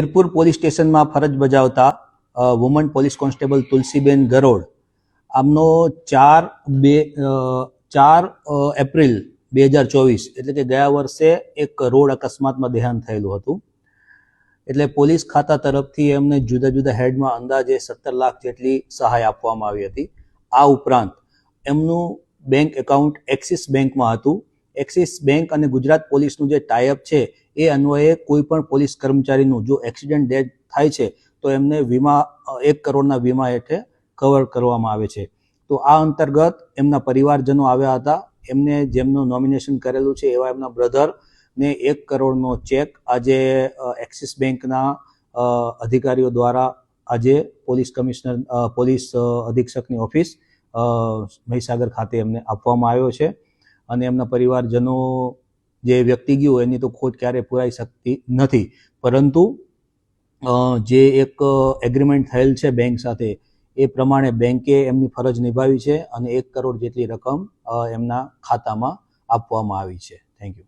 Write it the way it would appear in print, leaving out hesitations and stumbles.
Virpur police સ્ટેશનમાં ફરજ બજાવતા વુમન પોલીસ કોન્સ્ટેબલ તુલસીબેન ગરોડ આમનો 4 એપ્રિલ 2024 એટલે કે ગયા વર્ષે એક રોડ અકસ્માતમાં દેહાંત થયેલું હતું. એટલે પોલીસ ખાતા તરફથી એમને જુદા જુદા હેડમાં અંદાજે 17 લાખ જેટલી સહાય આપવામાં આવી હતી. આ ઉપરાંત એમનું બેંક એકાઉન્ટ એક્સિસ બેંકમાં હતું. એક્સિસ બેંક અને ગુજરાત પોલીસનું જે ટાઈઅપ છે એ અન્વયે કોઈ પણ પોલીસ કર્મચારીનું જો એક્સિડન્ટ ડેથ થાય છે તો એમને વીમા 1 કરોડના વીમા હેઠળ કવર કરવામાં આવે છે. તો આ અંતર્ગત એમના પરિવારજનો આવ્યા હતા. એમને જેમનું નોમિનેશન કરેલું છે એવા એમના બ્રધરને 1 કરોડનો ચેક આજે એક્સિસ બેંકના અધિકારીઓ દ્વારા આજે પોલીસ અધિક્ષકની ઓફિસ મહીસાગર ખાતે એમને આપવામાં આવ્યો છે. અને એમના પરિવારજનો જે વ્યક્તિ ગયું એની તો ખોટ ક્યારેય પૂરાઈ શકતી નથી, પરંતુ જે એક એગ્રીમેન્ટ થયેલ છે બેંક સાથે એ પ્રમાણે બેંકે એમની ફરજ નિભાવી છે અને 1 કરોડ જેટલી રકમ એમના ખાતામાં આપવામાં આવી છે. Thank you.